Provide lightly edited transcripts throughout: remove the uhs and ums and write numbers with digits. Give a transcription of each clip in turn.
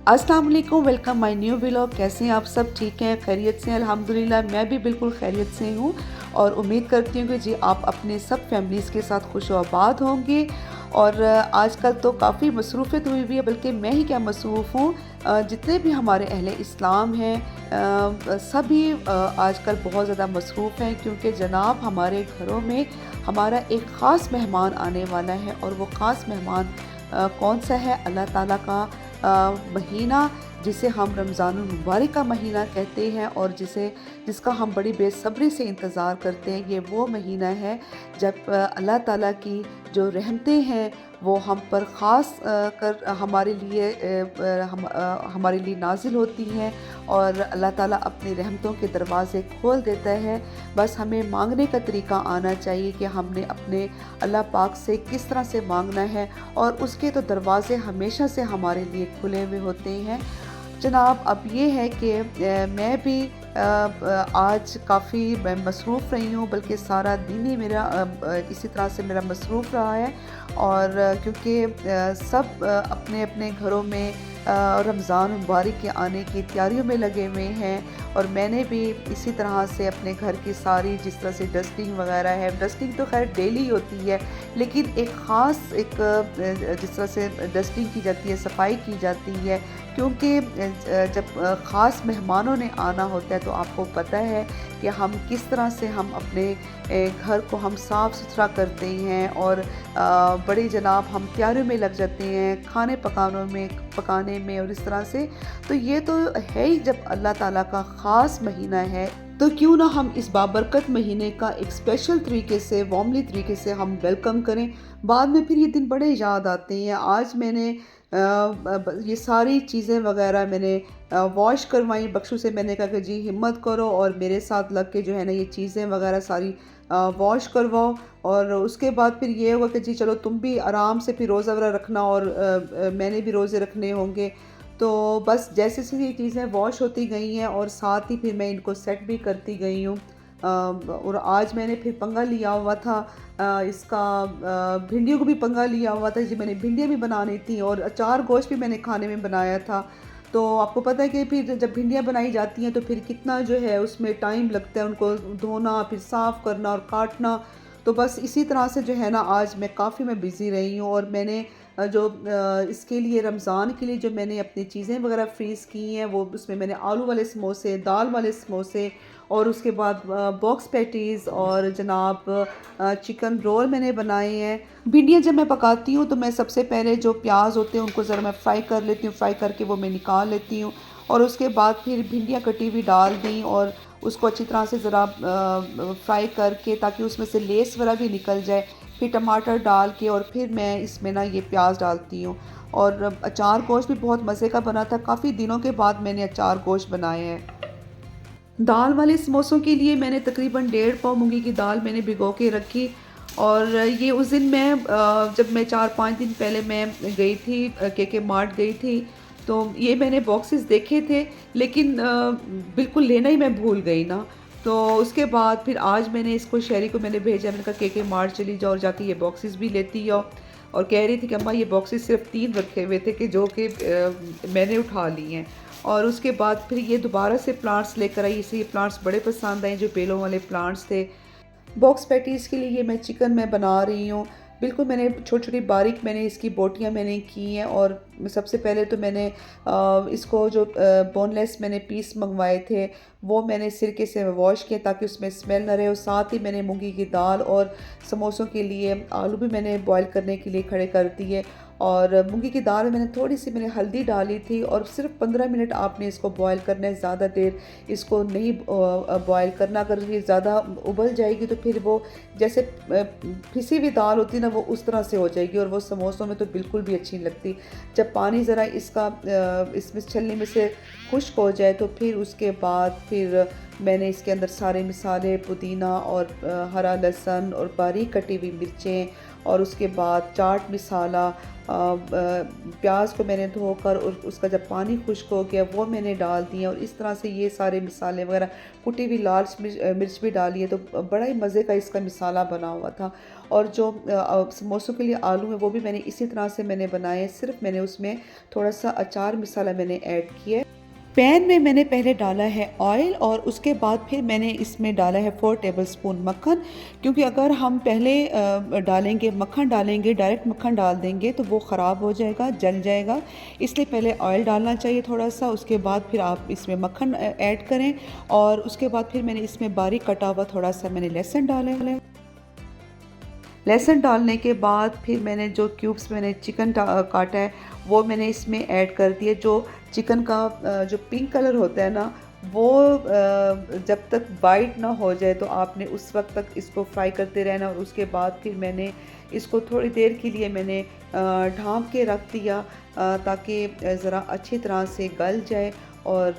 अस्सलाम वालेकुम, welcome my new vlog. कैसे हैं आप सब? ठीक हैं, खैरियत से हैं? अल्हम्दुलिल्लाह मैं भी बिल्कुल खैरियत से हूँ और उम्मीद करती हूँ कि जी आप अपने सब फैमिलीज़ के साथ खुश व आबाद होंगे। और आजकल तो काफ़ी मसरूफ़ियत हुई हुई है, बल्कि मैं ही क्या मसरूफ़ हूँ, जितने भी हमारे अहले इस्लाम हैं सभी आजकल बहुत ज़्यादा मसरूफ़ हैं, क्योंकि जनाब हमारे घरों में हमारा एक ख़ास मेहमान आने वाला है। और वो ख़ास मेहमान कौन सा है? अल्लाह ताला का महीना, जिसे हम रमज़ानुल मुबारक का महीना कहते हैं और जिसका हम बड़ी बेसब्री से इंतज़ार करते हैं। ये वो महीना है जब अल्लाह ताला की जो रहमतें हैं वो हम पर ख़ास कर हमारे लिए नाज़िल होती हैं और अल्लाह ताला अपनी रहमतों के दरवाज़े खोल देता है। बस हमें मांगने का तरीका आना चाहिए कि हमने अपने अल्लाह पाक से किस तरह से मांगना है, और उसके तो दरवाज़े हमेशा से हमारे लिए खुले हुए होते हैं। जनाब अब ये है कि मैं भी आज काफ़ी मैं मसरूफ़ रही हूँ, बल्कि सारा दिन ही मेरा इसी तरह से मेरा मसरूफ़ रहा है। और क्योंकि सब अपने अपने घरों में रमज़ान मुबारक के आने की तैयारियों में लगे हुए हैं, और मैंने भी इसी तरह से अपने घर की सारी, जिस तरह से डस्टिंग वगैरह है, डस्टिंग तो खैर डेली होती है, लेकिन एक ख़ास जिस तरह से डस्टिंग की जाती है, सफाई की जाती है, क्योंकि जब ख़ास मेहमानों ने आना होता है तो आपको पता है कि हम किस तरह से हम अपने घर को हम साफ़ सुथरा करते हैं और बड़े जनाब हम तैयारियों में लग जाते हैं, खाने पकाने में और इस तरह से। तो ये तो है ही, जब अल्लाह ताला का ख़ास महीना है तो क्यों ना हम इस बाबरकत महीने का एक स्पेशल तरीके से, वार्मली तरीके से हम वेलकम करें। बाद में फिर ये दिन बड़े याद आते हैं। आज मैंने ये सारी चीज़ें वगैरह मैंने वॉश करवाई बख्शू से। मैंने कहा कि जी हिम्मत करो और मेरे साथ लग के जो है ना ये चीज़ें वगैरह सारी वॉश करवाओ, और उसके बाद फिर ये होगा कि जी चलो तुम भी आराम से फिर रोज़ा वगैरह रखना, और मैंने भी रोज़े रखने होंगे। तो बस जैसे जैसे ये चीज़ें वॉश होती गई हैं और साथ ही फिर मैं इनको सेट भी करती गई हूँ। और आज मैंने फिर पंगा लिया हुआ था इसका, भिंडियों को भी पंगा लिया हुआ था जी। मैंने भिंडियाँ भी बनानी थी और अचार गोश्त भी मैंने खाने में बनाया था। तो आपको पता है कि फिर जब भिंडियाँ बनाई जाती हैं तो फिर कितना जो है उसमें टाइम लगता है, उनको धोना, फिर साफ़ करना और काटना। तो बस इसी तरह से जो है ना आज मैं बिज़ी रही हूँ। और मैंने इसके लिए, रमज़ान के लिए जो मैंने अपनी चीज़ें वगैरह फ्रीज़ की हैं, वो उसमें मैंने आलू वाले समोसे, दाल वाले समोसे, और उसके बाद बॉक्स पैटीज़ और जनाब चिकन रोल मैंने बनाए हैं। भिंडियाँ जब मैं पकाती हूँ तो मैं सबसे पहले जो प्याज होते हैं उनको ज़रा मैं फ्राई कर लेती हूँ, फ्राई करके वो मैं निकाल लेती हूँ, और उसके बाद फिर भिंडियाँ कटी हुई डाल दी और उसको अच्छी तरह से ज़रा फ्राई करके, ताकि उसमें से लेस वगैरह भी निकल जाए। फिर टमाटर डाल के और फिर मैं इसमें ना ये प्याज डालती हूँ। और अचार गोश्त भी बहुत मज़े का बना था। काफ़ी दिनों के बाद मैंने अचार गोश्त बनाए हैं। दाल वाले समोसों के लिए मैंने तकरीबन 1.5 पाव मूंगी की दाल मैंने भिगो के रखी। और ये उस दिन मैं जब मैं 4-5 दिन पहले मैं गई थी, के मार्ट गई थी, तो ये मैंने बॉक्सेस देखे थे, लेकिन बिल्कुल लेना ही मैं भूल गई ना। तो उसके बाद फिर आज मैंने इसको, शहरी को मैंने भेजा, मैंने कहा के मार्ट चली जाओ और जाके ये बॉक्सेस भी लेती आओ। और कह रही थी कि अम्मा ये बॉक्सेस सिर्फ 3 रखे हुए थे कि जो कि मैंने उठा लिए हैं। और उसके बाद फिर ये दोबारा से प्लांट्स लेकर आई। इसे ये प्लांट्स बड़े पसंद आए, जो बेलों वाले प्लांट्स थे। बॉक्स पैटीज़ के लिए ये मैं चिकन मैं बना रही हूँ। बिल्कुल मैंने छोटी-छोटी बारीक मैंने इसकी बोटियाँ मैंने की हैं। और सबसे पहले तो मैंने इसको जो बोनलेस मैंने पीस मंगवाए थे वो मैंने सिरके से वॉश किया ताकि उसमें स्मेल ना रहे। और साथ ही मैंने मूंगी की दाल और समोसों के लिए आलू भी मैंने बॉयल करने के लिए खड़े कर दिए। और मूंगी की दाल में मैंने थोड़ी सी मैंने हल्दी डाली थी, और सिर्फ 15 मिनट आपने इसको बॉयल करना है, ज़्यादा देर इसको नहीं बॉयल करना। अगर ये ज़्यादा उबल जाएगी तो फिर वो जैसे पिसी हुई दाल होती है ना, वो उस तरह से हो जाएगी और वो समोसों में तो बिल्कुल भी अच्छी नहीं लगती। जब पानी ज़रा इसका इसमें छलनी में से खुश्क हो जाए तो फिर उसके बाद फिर मैंने इसके अंदर सारे मसाले, पुदीना और हरा लहसुन और बारीक कटी हुई मिर्चें और उसके बाद चाट मसाला, प्याज को मैंने धोकर और उसका जब पानी खुश्क हो गया वो मैंने डाल दिया, और इस तरह से ये सारे मसाले वगैरह, कुटी हुई लाल मिर्च भी डाली है, तो बड़ा ही मज़े का इसका मसाला बना हुआ था। और जो समोसों के लिए आलू है वो भी मैंने इसी तरह से मैंने बनाए, सिर्फ मैंने उसमें थोड़ा सा अचार मसाला मैंने ऐड किया। पैन में मैंने पहले डाला है ऑयल, और उसके बाद फिर मैंने इसमें डाला है 4 टेबलस्पून मक्खन, क्योंकि अगर हम पहले डालेंगे मक्खन डालेंगे, डायरेक्ट मक्खन डाल देंगे तो वो ख़राब हो जाएगा, जल जाएगा। इसलिए पहले ऑयल डालना चाहिए थोड़ा सा, उसके बाद फिर आप इसमें मक्खन ऐड करें, और उसके बाद फिर मैंने इसमें बारीक कटा हुआ थोड़ा सा मैंने लहसुन डाला है। लहसुन डालने के बाद फिर मैंने जो क्यूब्स मैंने चिकन काटा है वो मैंने इसमें ऐड कर दिया। जो चिकन का जो पिंक कलर होता है ना, वो जब तक वाइट ना हो जाए तो आपने उस वक्त तक इसको फ्राई करते रहना, और उसके बाद फिर मैंने इसको थोड़ी देर के लिए मैंने ढाँप के रख दिया ताकि ज़रा अच्छी तरह से गल जाए। और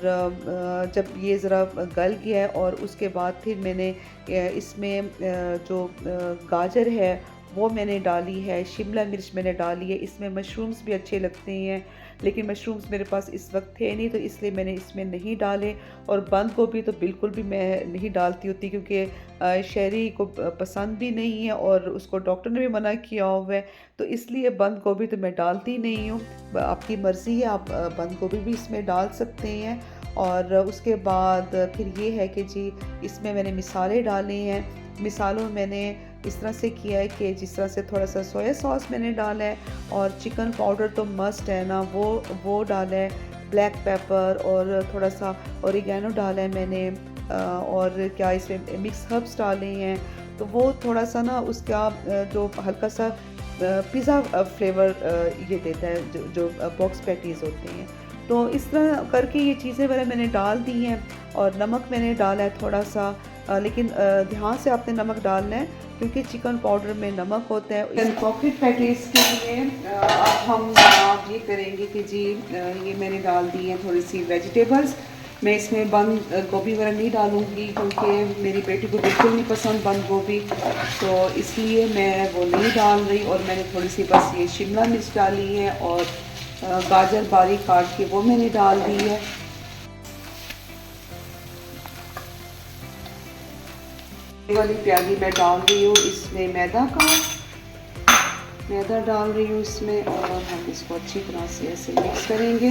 जब ये ज़रा गल गया है, और उसके बाद फिर मैंने इसमें जो गाजर है वो मैंने डाली है, शिमला मिर्च मैंने डाली है, इसमें मशरूम्स भी अच्छे लगते हैं, लेकिन मशरूम्स मेरे पास इस वक्त थे नहीं तो इसलिए मैंने इसमें नहीं डाले। और बंद गोभी तो बिल्कुल भी मैं नहीं डालती होती, क्योंकि शहरी को पसंद भी नहीं है और उसको डॉक्टर ने भी मना किया हुआ है, तो इसलिए बंद गोभी तो मैं डालती नहीं हूँ। आपकी मर्ज़ी है, आप बंद गोभी भी इसमें डाल सकते हैं। और उसके बाद फिर ये है कि जी इसमें मैंने मिसाले डाले हैं। मिसालों में मैंने इस तरह से किया है कि जिस तरह से थोड़ा सा सोया सॉस मैंने डाला है, और चिकन पाउडर तो मस्ट है ना, वो डाला है, ब्लैक पेपर और थोड़ा सा ओरिगेनो डाला है मैंने, और क्या इसमें मिक्स हर्ब्स डाले हैं, तो वो थोड़ा सा ना उसका जो हल्का सा पिज़्ज़ा फ्लेवर ये देता है, जो बॉक्स पैटीज़ होते हैं। तो इस तरह करके ये चीज़ें वगैरह मैंने डाल दी हैं, और नमक मैंने डाला है थोड़ा सा, लेकिन ध्यान से आपने नमक डालना है क्योंकि चिकन पाउडर में नमक होता है। पॉकेट पैटीज़ के लिए अब हम ये करेंगे कि जी ये मैंने डाल दी हैं थोड़ी सी वेजिटेबल्स। मैं इसमें बंद गोभी वगैरह नहीं डालूँगी क्योंकि मेरी बेटी को बिल्कुल नहीं पसंद बंद गोभी, तो इसलिए मैं वो नहीं डाल रही। और मैंने थोड़ी सी बस ये शिमला मिर्च डाली है, और गाजर बारीक काट के वो मैंने डाल दी है। ये वाली प्याली मैं डाल रही हूँ इसमें मैदा डाल रही हूँ इसमें, और हम इसको अच्छी तरह से ऐसे मिक्स करेंगे।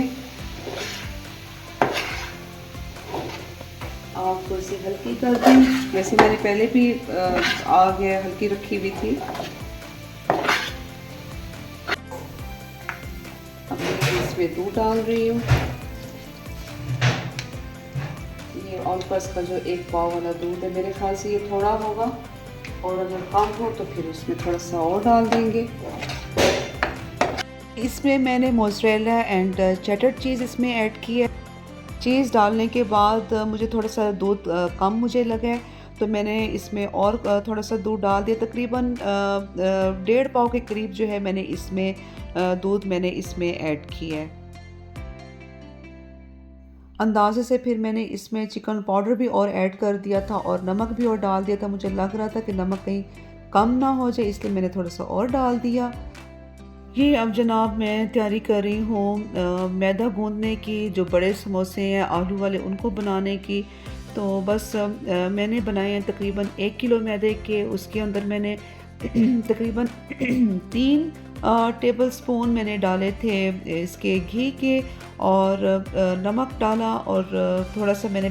आप थोड़ी सी हल्की कर दें, वैसे मैंने पहले भी आग है हल्की रखी हुई थी। अब मैं इसमें दूध डाल रही हूँ, ये ऑलपर्स का जो 1 पाव वाला दूध है, मेरे ख्याल से ये थोड़ा होगा, और अगर कम हो तो फिर उसमें थोड़ा सा और डाल देंगे। इसमें मैंने मोज़रेला एंड चेडर चीज़ इसमें ऐड की है। चीज़ डालने के बाद मुझे थोड़ा सा दूध कम मुझे लगा है, तो मैंने इसमें और थोड़ा सा दूध डाल दिया। तकरीबन 1.5 पाव के करीब जो है मैंने इसमें दूध मैंने इसमें ऐड किया है। अंदाज़े से फिर मैंने इसमें चिकन पाउडर भी और ऐड कर दिया था, और नमक भी और डाल दिया था। मुझे लग रहा था कि नमक कहीं कम ना हो जाए, इसलिए मैंने थोड़ा सा और डाल दिया। ये अब जनाब मैं तैयारी कर रही हूँ मैदा गूंदने की, जो बड़े समोसे हैं आलू वाले उनको बनाने की। तो बस मैंने बनाए हैं तकरीबन 1 किलो मैदे के। उसके अंदर मैंने तकरीबन 3 टेबलस्पून मैंने डाले थे इसके घी के, और नमक डाला, और थोड़ा सा मैंने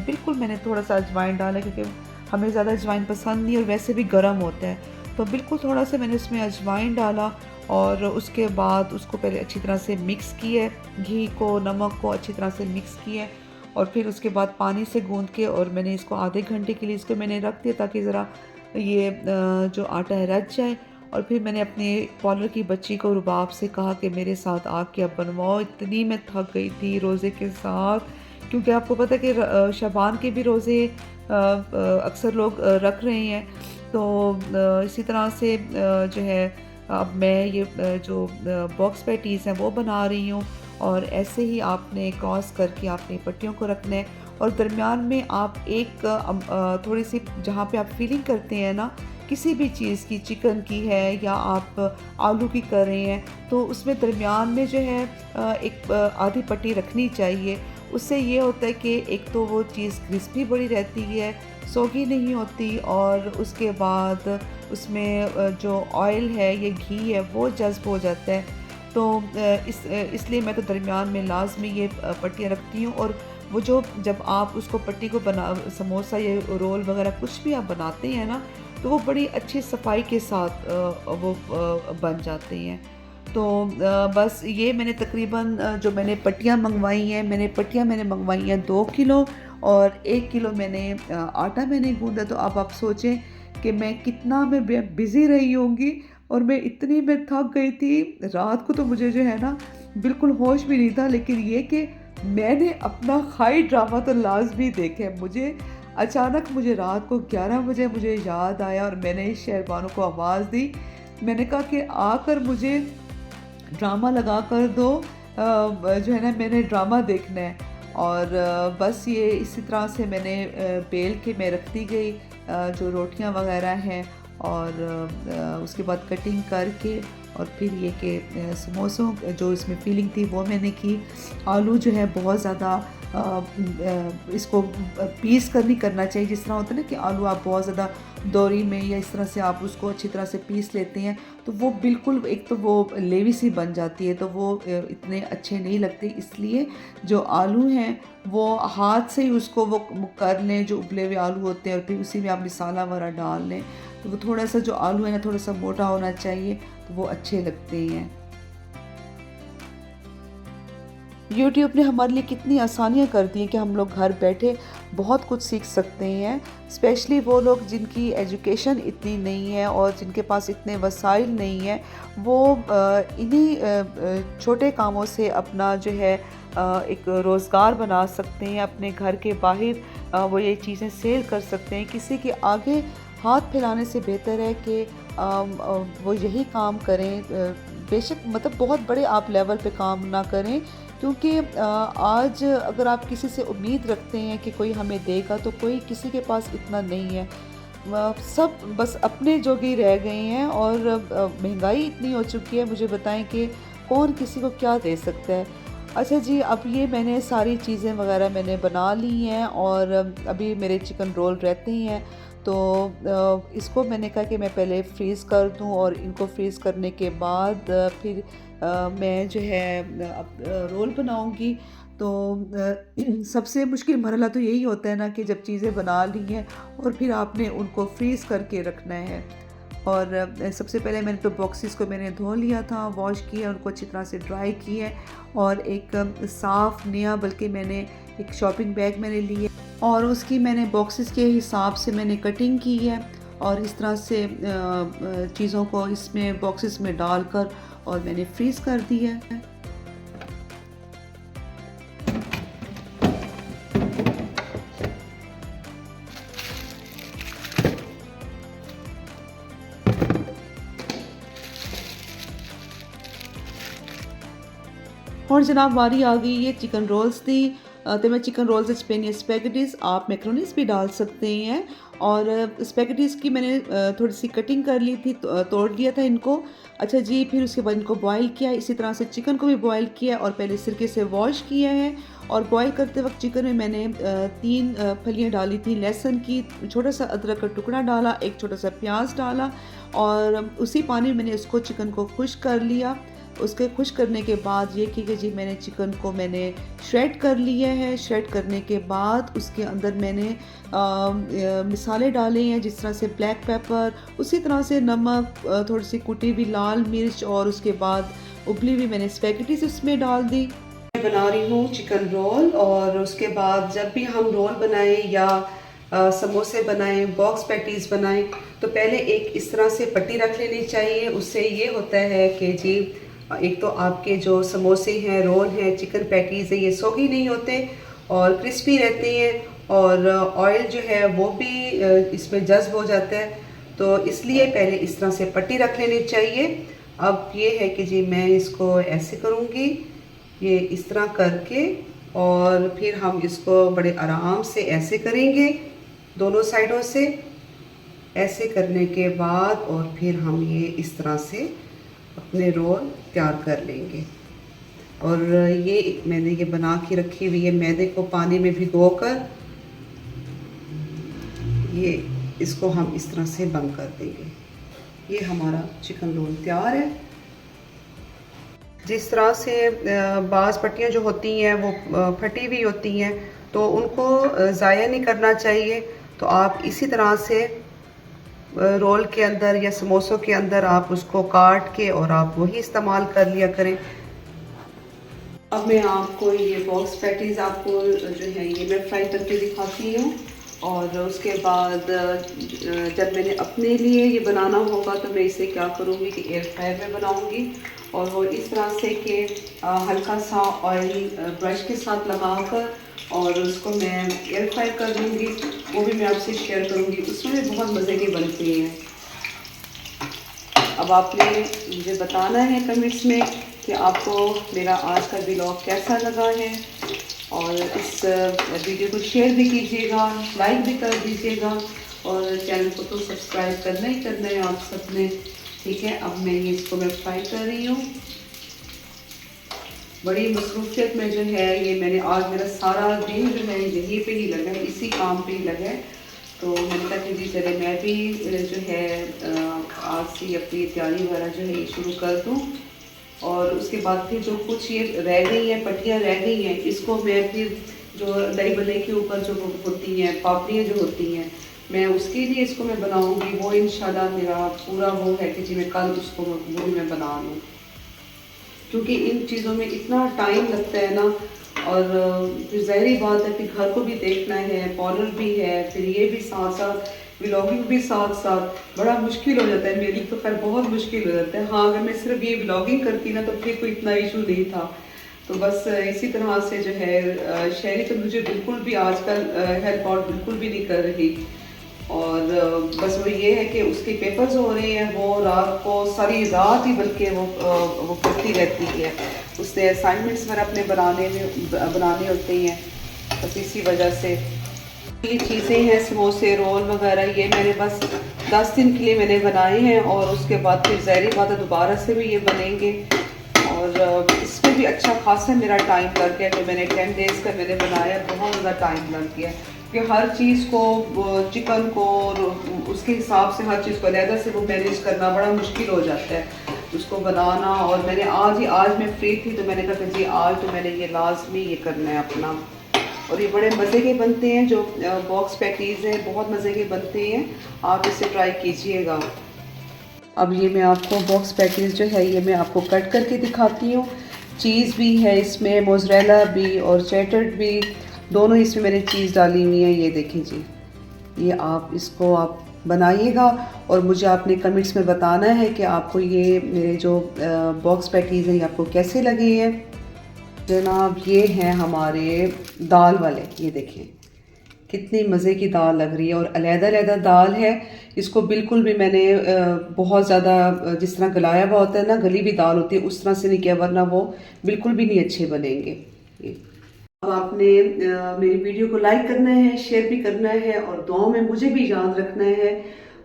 थोड़ा सा अजवाइन डाला, क्योंकि हमें ज़्यादा अजवाइन पसंद नहीं और वैसे भी गर्म होता है, तो बिल्कुल थोड़ा सा मैंने उसमें अजवाइन डाला। और उसके बाद उसको पहले अच्छी तरह से मिक्स किया, घी को नमक को अच्छी तरह से मिक्स किया, और फिर उसके बाद पानी से गूंद के, और मैंने इसको आधे घंटे के लिए इसको मैंने रख दिया ताकि ज़रा ये जो आटा है रच जाए। और फिर मैंने अपने पार्लर की बच्ची को रुबाब से कहा कि मेरे साथ आके अब बनवाओ। इतनी मैं थक गई थी रोज़े के साथ, क्योंकि आपको पता है कि शबान के भी रोज़े अक्सर लोग रख रहे हैं। तो इसी तरह से जो है अब मैं ये जो बॉक्स पैटीज़ हैं वो बना रही हूँ, और ऐसे ही आपने क्रॉस करके आपने पट्टियों को रखना है, और दरमियान में आप एक थोड़ी सी जहाँ पे आप फिलिंग करते हैं ना, किसी भी चीज़ की, चिकन की है या आप आलू की कर रहे हैं, तो उसमें दरमियान में जो है एक आधी पट्टी रखनी चाहिए। उससे ये होता है कि एक तो वो चीज़ क्रिस्पी बड़ी रहती है, सोगी नहीं होती, और उसके बाद उसमें जो ऑयल है, ये घी है, वो जज़्ब हो जाता है। तो इसलिए मैं तो दरमियान में लाज़मी ये पट्टियाँ रखती हूँ। और वो जो जब आप उसको पट्टी को बना समोसा या रोल वगैरह कुछ भी आप बनाते हैं ना, तो वो बड़ी अच्छी सफाई के साथ वो बन जाते हैं। तो बस ये मैंने तकरीबन जो मैंने पट्टियाँ मंगवाई हैं, मैंने मंगवाई हैं 2 किलो, और 1 किलो मैंने आटा मैंने गूँधा। तो अब आप सोचें कि मैं बिज़ी रही होंगी, और मैं थक गई थी। रात को तो मुझे जो है ना बिल्कुल होश भी नहीं था, लेकिन ये कि मैंने अपना खाई ड्रामा तो लाज़मी देखा है। मुझे रात को 11 बजे मुझे याद आया, और मैंने शहरबानों को आवाज़ दी। मैंने कहा कि आकर मुझे ड्रामा लगा कर दो, जो है ना मैंने ड्रामा देखना है। और बस ये इसी तरह से मैंने बेल के मैं रखती गई जो रोटियां वगैरह हैं, और उसके बाद कटिंग करके, और फिर ये कि समोसों जो इसमें फीलिंग थी वो मैंने की। आलू जो है बहुत ज़्यादा इसको पीस कर नहीं करना चाहिए, जिस तरह होता है ना कि आलू आप बहुत ज़्यादा दोरी में या इस तरह से आप उसको अच्छी तरह से पीस लेते हैं, तो वो बिल्कुल एक तो वो लेवी सी बन जाती है, तो वो इतने अच्छे नहीं लगते। इसलिए जो आलू हैं वो हाथ से ही उसको वो कर लें, जो उबले हुए आलू होते हैं, और फिर उसी में आप मसाला वगैरह डाल लें। तो वो थोड़ा सा जो आलू है ना थोड़ा सा मोटा होना चाहिए, तो वो अच्छे लगते हैं। यूट्यूब ने हमारे लिए कितनी आसानियाँ कर दी हैं कि हम लोग घर बैठे बहुत कुछ सीख सकते हैं। स्पेशली वो लोग जिनकी एजुकेशन इतनी नहीं है और जिनके पास इतने वसाइल नहीं है, वो इन्हीं छोटे कामों से अपना जो है एक रोज़गार बना सकते हैं। अपने घर के बाहर वो ये चीज़ें सेल कर सकते हैं। किसी के आगे हाथ फैलाने से बेहतर है कि वो यही काम करें। बेशक मतलब बहुत बड़े आप लेवल पे काम ना करें, क्योंकि आज अगर आप किसी से उम्मीद रखते हैं कि कोई हमें देगा, तो कोई किसी के पास इतना नहीं है। सब बस अपने जोगे ही रह गए हैं, और महंगाई इतनी हो चुकी है, मुझे बताएं कि कौन किसी को क्या दे सकता है। अच्छा जी, अब ये मैंने सारी चीज़ें वगैरह मैंने बना ली हैं, और अभी मेरे चिकन रोल रहते ही हैं। तो इसको मैंने कहा कि मैं पहले फ्रीज़ कर दूं, और इनको फ्रीज़ करने के बाद फिर मैं जो है अब रोल बनाऊंगी। तो सबसे मुश्किल मरहला तो यही होता है ना कि जब चीज़ें बना ली हैं और फिर आपने उनको फ्रीज़ करके रखना है। और सबसे पहले मैंने तो बॉक्सेस को मैंने धो लिया था, वॉश किया, उनको अच्छी तरह से ड्राई किए, और एक साफ़ नया बल्कि मैंने एक शॉपिंग बैग मैंने लिए, और उसकी मैंने बॉक्सेस के हिसाब से मैंने कटिंग की है, और इस तरह से चीज़ों को इसमें बॉक्सेस में डालकर और मैंने फ्रीज़ कर दिया है। और जनाब बारी आ गई ये चिकन रोल्स दी। तो मैं चिकन रोल्स ਵਿੱਚ ਪੈਣੀ स्पैगेटीज़, आप मैक्रोनीज भी डाल सकते हैं। और स्पैगेटीज़ की मैंने थोड़ी सी कटिंग कर ली थी, तोड़ लिया था इनको। अच्छा जी, फिर उसके बाद इनको बॉईल किया। इसी तरह से चिकन को भी बॉईल किया, और पहले सिरके से वॉश किया है। और बॉईल करते वक्त चिकन में मैंने 3 फलियाँ डाली थी लहसुन की, छोटा सा अदरक का टुकड़ा डाला, एक छोटा सा प्याज डाला, और उसी पानी में मैंने इसको चिकन को खुश्क कर लिया। उसके खुश करने के बाद ये कि जी मैंने चिकन को मैंने श्रेड कर लिया है। श्रेड करने के बाद उसके अंदर मैंने मसाले डाले हैं, जिस तरह से ब्लैक पेपर, उसी तरह से नमक, थोड़ी सी कुटी हुई लाल मिर्च, और उसके बाद उबली हुई मैंने स्पैगेटीज़ उसमें डाल दी। मैं बना रही हूँ चिकन रोल, और उसके बाद जब भी हम रोल बनाएं या समोसे बनाएं, बॉक्स पैटीज़ बनाएं, तो पहले एक इस तरह से पट्टी रख लेनी चाहिए। उससे ये होता है कि जी एक तो आपके जो समोसे हैं, रोल हैं, चिकन पैटीज़ है, ये सोगी नहीं होते और क्रिस्पी रहते हैं, और ऑयल जो है वो भी इसमें जज्ब हो जाता है। तो इसलिए पहले इस तरह से पट्टी रख लेनी चाहिए। अब ये है कि जी मैं इसको ऐसे करूँगी, ये इस तरह करके, और फिर हम इसको बड़े आराम से ऐसे करेंगे दोनों साइडों से, ऐसे करने के बाद और फिर हम ये इस तरह से अपने रोल तैयार कर लेंगे। और ये मैंने ये बना के रखी हुई है, मैदे को पानी में भिगोकर ये इसको हम इस तरह से बंद कर देंगे। ये हमारा चिकन रोल तैयार है। जिस तरह से बाज़ पट्टियाँ जो होती हैं वो फटी हुई होती हैं, तो उनको ज़ाया नहीं करना चाहिए। तो आप इसी तरह से रोल के अंदर या समोसों के अंदर आप उसको काट के और आप वही इस्तेमाल कर लिया करें। अब मैं आपको ये बॉक्स पैटीज़ आपको जो है ये मैं फ्राई करके दिखाती हूँ। और उसके बाद जब मैंने अपने लिए ये बनाना होगा तो मैं इसे क्या करूँगी कि एयर फ्रायर में बनाऊँगी। और वो इस तरह से कि हल्का सा ऑयल ब्रश के साथ लगाकर और उसको मैं एयर फ्राई कर दूँगी। वो भी मैं आपसे शेयर करूँगी, उसमें भी बहुत मज़े की बनती हैं। अब आपने मुझे बताना है कमेंट्स में कि आपको मेरा आज का व्लॉग कैसा लगा है, और इस वीडियो को शेयर भी कीजिएगा, लाइक भी कर दीजिएगा, और चैनल को तो सब्सक्राइब करना ही करना है आप सबने। ठीक है, अब मैं ये इसको मैं फ्राई कर रही हूँ। बड़ी मसरूफियत में जो है ये मैंने आज मेरा सारा दिन जो है यहीं पे ही लगा है, इसी काम पे ही लगा है। तो मैंने कहा कि जी चले मैं भी जो है आज से अपनी तैयारी वगैरह जो है ये शुरू कर दूँ। और उसके बाद फिर जो कुछ ये रह गई हैं, पट्टियाँ रह गई हैं, इसको मैं फिर जो दही बल्ले के ऊपर जो होती हैं पापड़ियाँ जो होती हैं, मैं उसके लिए इसको मैं बनाऊँगी। वो इंशाल्लाह मेरा पूरा वो है कि जी मैं कल उसको वो भी मैं बना लूँ, क्योंकि इन चीज़ों में इतना टाइम लगता है ना। और फिर ज़ाहिरी बात है कि घर को भी देखना है, पार्लर भी है, फिर ये भी साथ साथ व्लॉगिंग भी साथ साथ, बड़ा मुश्किल हो जाता है। मेरे लिए तो खैर बहुत मुश्किल हो जाता है। हाँ, अगर मैं सिर्फ ये व्लॉगिंग करती ना तो फिर कोई इतना इशू नहीं था। तो बस इसी तरह से जो है शहरी तो मुझे बिल्कुल भी आजकल हेल्प आउट बिल्कुल भी नहीं कर रही। और बस वो ये है कि उसके पेपर्स हो रहे हैं, वो रात को सारी रात ही बल्कि वो करती रहती है। उससे असाइनमेंट्स वगैरह अपने बनाने होते हैं, बस इसी वजह से ये चीज़ें हैं। समोसे रोल वगैरह ये मैंने बस 10 दिन के लिए मैंने बनाए हैं, और उसके बाद फिर ज़ाहिर बात है दोबारा से भी ये बनेंगे। और इसमें भी अच्छा खासा मेरा टाइम लग गया। तो मैंने 10 डेज़ का मैंने बनाया, बहुत ज़्यादा टाइम लग गया कि हर चीज़ को चिकन को उसके हिसाब से हर चीज़ को अलहदा से वो मैनेज करना बड़ा मुश्किल हो जाता है, उसको बनाना। और मैंने आज मैं फ्री थी तो मैंने कहा कि जी आज तो मैंने ये लाजमी ये करना है अपना। और ये बड़े मज़े के बनते हैं, जो बॉक्स पैटीज़ हैं बहुत मज़े के बनते हैं, आप इसे ट्राई कीजिएगा। अब ये मैं आपको बॉक्स पैटीज़ जो है ये मैं आपको कट करके दिखाती हूँ। चीज़ भी है इसमें, मोज़रेला भी और चेडर भी, दोनों इसमें मैंने चीज़ डाली हुई है। ये देखें जी, ये आप इसको आप बनाइएगा और मुझे आपने कमेंट्स में बताना है कि आपको ये मेरे जो बॉक्स पैटीज़ हैं ये आपको कैसे लगे हैं। जनाब ये हैं हमारे दाल वाले, ये देखें कितनी मज़े की दाल लग रही है, और अलहदा-अलहदा दाल है। इसको बिल्कुल भी मैंने बहुत ज़्यादा जिस तरह गलाया हुआ होता है ना, गली हुई दाल होती है, उस तरह से नहीं किया, वरना वो बिल्कुल भी नहीं अच्छे बनेंगे। अब आपने मेरी वीडियो को लाइक करना है, शेयर भी करना है, और दुआओं में मुझे भी याद रखना है।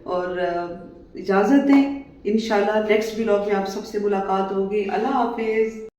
और इजाज़त दें, इंशाल्लाह नेक्स्ट व्लॉग में आप सबसे मुलाकात होगी। अल्लाह हाफिज़।